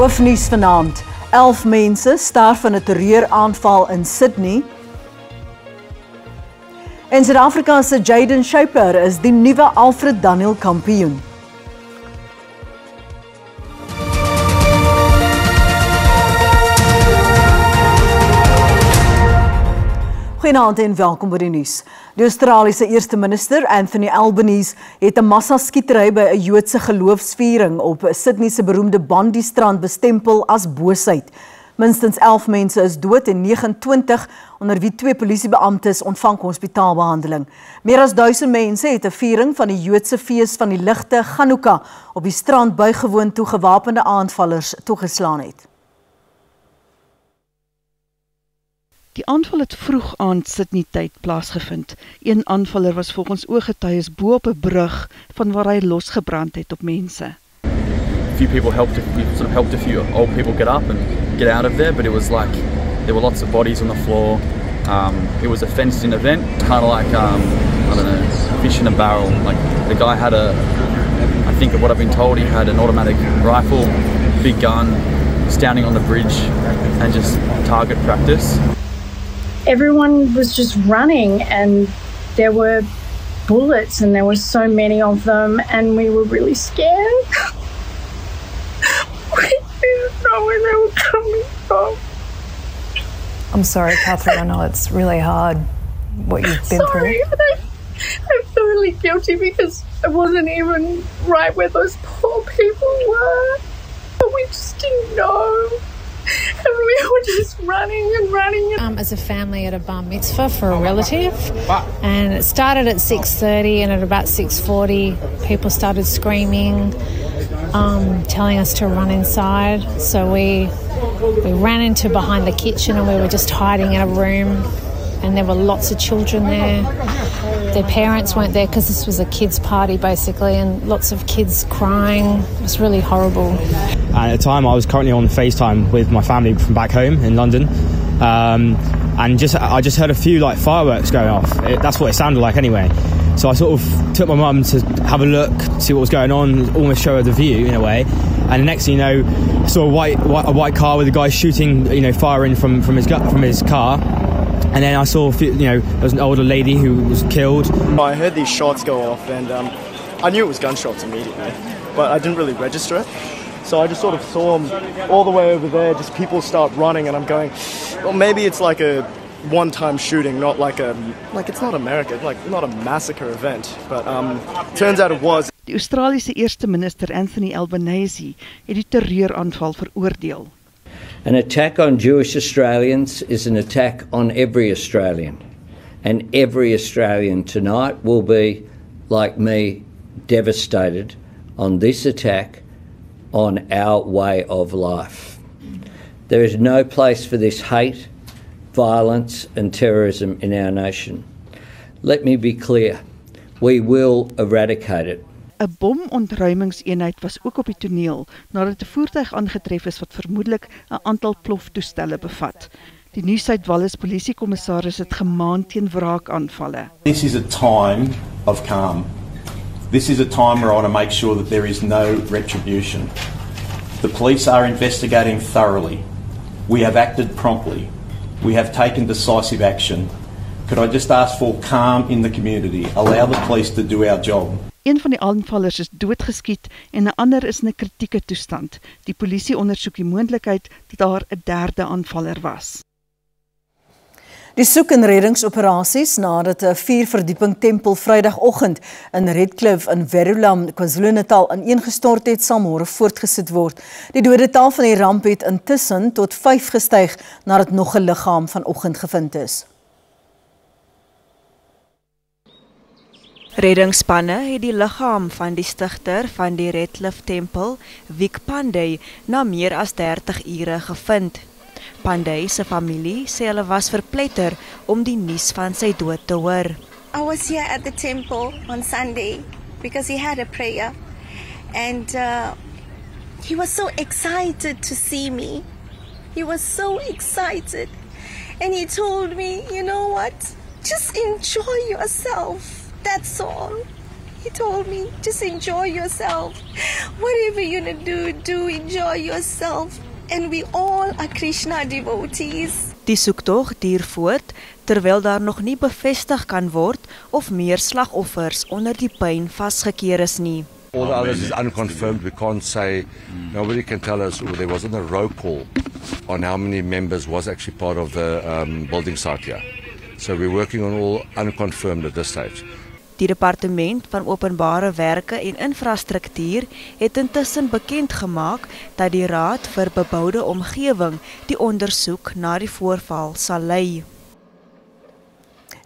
Hoofnuus vanaand. 11 mense sterf in 'n terreuraanval in Sydney. En Suid-Afrika se Jaden Shaper is die nuwe Alfred Daniel kampioen. Goeienaand en welkom by die nuus. Die Australiese eerste minister Anthony Albanese het 'n massaskietery by 'n Joodse geloofsviering op Sydney se beroemde Bondi strand bestempel as boosheid. Minstens 11 mense is dood en 29 onder wie 2 polisiebeamptes ontvang hospitaalbehandeling. Meer as 1000 mense het 'n viering van die Joodse fees van die ligte Chanukka op die strand bygewoon toe gewapende aanvallers toegeslaan het. Die aanval het vroeg aand Sydney tyd plaasgevind. Een aanvaller was volgens ooggetuies bo op 'n brug van waar hy losgebrand het op mense. A few people helped a few old people get up and get out of there, but it was like there were lots of bodies on the floor. It was a fenced-in event, kind of like I don't know, fish in a barrel. Like the guy had I think of what I've been told, he had an automatic rifle, big gun, standing on the bridge, and just target practice. Everyone was just running and there were bullets and there were so many of them and we were really scared. We didn't know where they were coming from. I'm sorry, Catherine, I know it's really hard what you've been through. I feel really guilty because I wasn't even right where those poor people were. But we just didn't know. And we were just running and running. As a family at a bar mitzvah for a relative, and it started at 6:30, and at about 6:40 people started screaming, telling us to run inside. So we ran into behind the kitchen and we were just hiding in a room, and there were lots of children there. Their parents weren't there because this was a kids' party basically, and lots of kids crying. It was really horrible. And at the time I was currently on FaceTime with my family from back home in London, and I just heard a few like fireworks going off. That's what it sounded like anyway. So I sort of took my mum to have a look, see what was going on, almost show her the view in a way. And the next thing you know, I saw a white car with a guy shooting, firing from his car. And then I saw, there was an older lady who was killed. I heard these shots go off and I knew it was gunshots immediately, but I didn't really register it. So I just sort of saw them all the way over there, just people start running and I'm going, well, maybe it's like a one-time shooting, not like it's not America, like not a massacre event, but turns out it was. Die Australiese eerste minister Anthony Albanese het die terreuraanval veroordeel. An attack on Jewish Australians is an attack on every Australian. And every Australian tonight will be, like me, devastated on this attack on our way of life. There is no place for this hate, violence and terrorism in our nation. Let me be clear, we will eradicate it. 'n Bomontruimingseenheid was ook op die toneel nadat 'n voertuig aangetref is wat vermoedelik 'n aantal ploftoestelle bevat. Die Nieu-Suid-Wallis polisiekommissaris het gemaan teen wraakaanvalle. This is a time of calm. This is a time where I want to make sure that there is no retribution. The police are investigating thoroughly. We have acted promptly. We have taken decisive action. Could I just ask for calm in the community? Allow the police to do our job. Een van die aanvallers is doodgeskiet en 'n ander is in 'n kritieke toestand. Die polisie ondersoek die moontlikheid dat daar 'n derde aanvaller was. Die soek- en reddingsoperasies nadat 'n 4-verdieping tempel Vrydagoggend in Redcliffe in Verulam, KwaZulu-Natal ineengestort het, sal môre voortgesit word. Die dodetal van die ramp het intussen tot 5 gestyg nadat nog 'n liggaam vanoggend gevind is. Reddingsspanne het die liggaam van die stigter van die Redcliffe Tempel, Vic Pandey, na meer as 30 ure gevind. Pandey se familie sê hulle was verpletter om die nuus van sy dood te hoor. I was here at the temple on Sunday because he had a prayer and he was so excited to see me. He was so excited and he told me, you know what, just enjoy yourself. That's all. He told me, just enjoy yourself. Whatever you're going to do, enjoy yourself. And we all are Krishna devotees. Die soektog duur voort, terwyl daar nog nie bevestig kan word of meer slagoffers onder die puin vasgekeer is nie. All the others is unconfirmed. We can't say, nobody can tell us, there wasn't a roll call on how many members was actually part of the building site here. So we're working on all unconfirmed at this stage. Die Departement van Openbare Werke en Infrastruktuur het intussen bekend gemaak dat die Raad vir Beboude Omgewing die ondersoek na die voorval sal lei.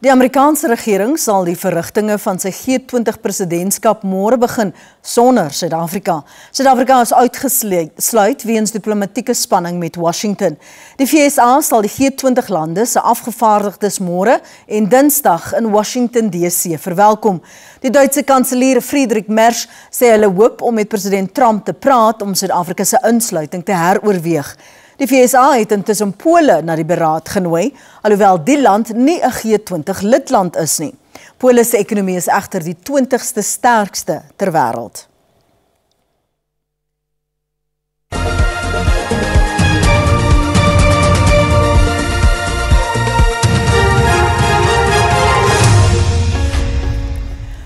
Die Amerikaanse regering sal die verrigtinge van sy G20 presidentskap môre begin sonder Suid-Afrika. Suid-Afrika is uitgesluit weens diplomatieke spanning met Washington. Die VSA sal die G20 lande se afgevaardigdes môre en Dinsdag in Washington DC verwelkom. Die Duitse kanselier Friedrich Merz sê hulle hoop om met president Trump te praat om Suid-Afrika se insluiting te heroorweeg. Die VSA het intussen Pole na die beraad genooi, alhoewel die land nie 'n G20 lidland is nie. Pole se ekonomie is egter die 20ste sterkste ter wêreld.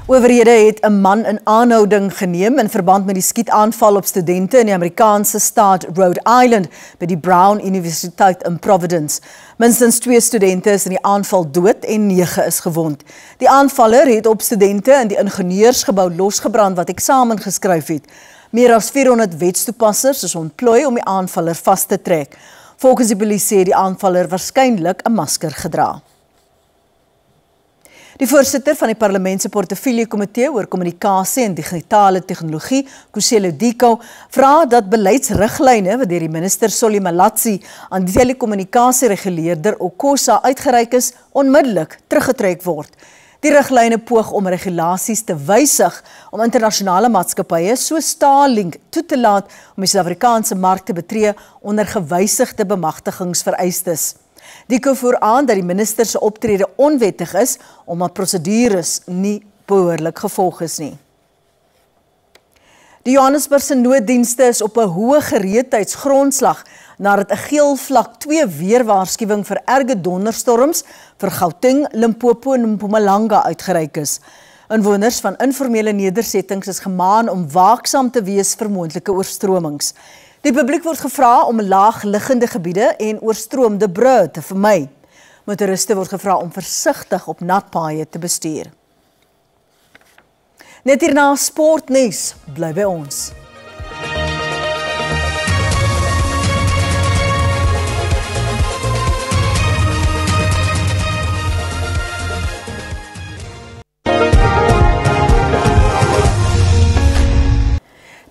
Owerhede het 'n man in aanhouding geneem in verband met die skietaanval op studente in die Amerikaanse staat Rhode Island by die Brown Universiteit in Providence. Minstens 2 studente is in die aanval dood en 9 is gewond. Die aanvaller het op studente in die ingenieursgebou losgebrand wat eksamen geskryf het. Meer as 400 wetstoepassers is ontplooi om die aanvaller vas te trek. Volgens die polisie het die aanvaller waarskynlik 'n masker gedra. Die voorsitter van die Parlement se Portefeulje-komitee oor kommunikasie en digitale tegnologie, Kuselo Diko, vra dat beleidsriglyne wat deur die minister Solly Malatsi aan die telekommunikasiereguleerder Okosa uitgereik is, onmiddellik teruggetrek word. Die riglyne poog om regulasies te wysig om internasionale maatskappye so Starlink toe te laat om die Suid-Afrikaanse mark te betree onder gewysigde bemagtigingsvereistes. Diko voer aan dat die minister se optrede onwettig is omdat prosedures nie behoorlik gevolg is nie. Die Johannesburgse nooddienste is op 'n hoë gereedheidsgrondslag nadat 'n geel vlak 2 weerwaarskuwing vir erge donderstorms vir Gauteng, Limpopo en Mpumalanga uitgereik is. Inwoners van informele nedersettings is gemaan om waaksaam te wees vir moontlike oorstromings. Die publiek word gevra om laagliggende gebiede en oorstroomde brûe te vermy. Motoriste word gevra om versigtig op nat paaie te bestuur. Net hierna sportnuus, bly by ons.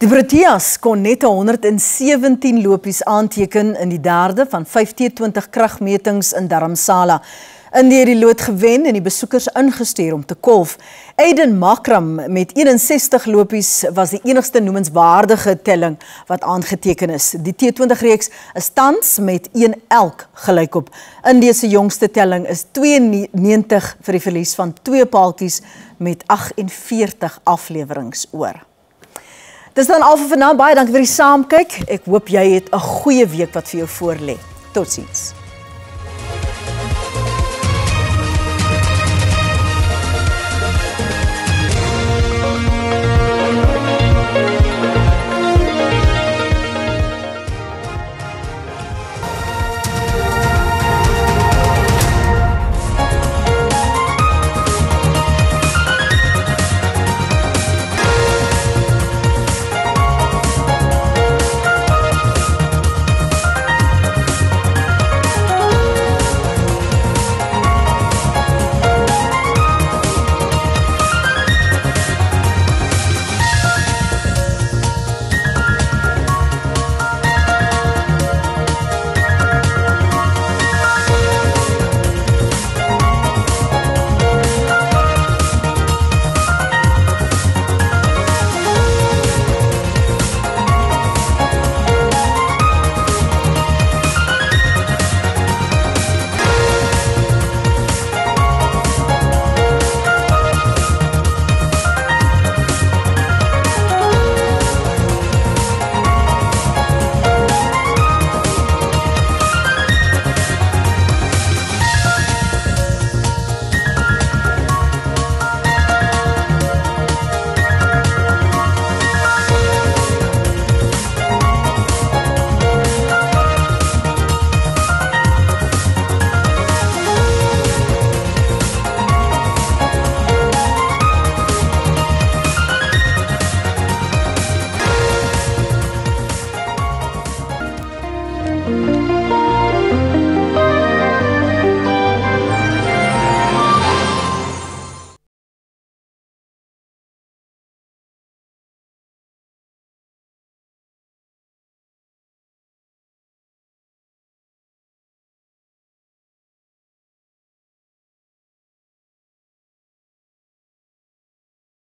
Die Proteas kon net 117 lopies aanteken in die derde van 5 T20 kragmetings in Dharamsala. India het die lood gewen en die besoekers ingestuur om te kolf. Aiden Makram met 61 lopies was die enigste noemenswaardige telling wat aangeteken is. Die T20-reeks is tans met 1 elk gelykop. India se jongste telling is 92 vir die verlies van 2 paaltjies met 48 afleweringe oor. Dis dan al vir vanaand. Baie dankie vir die saamkyk. Ek hoop jy het 'n goeie week wat vir jou voorlê. Totsiens.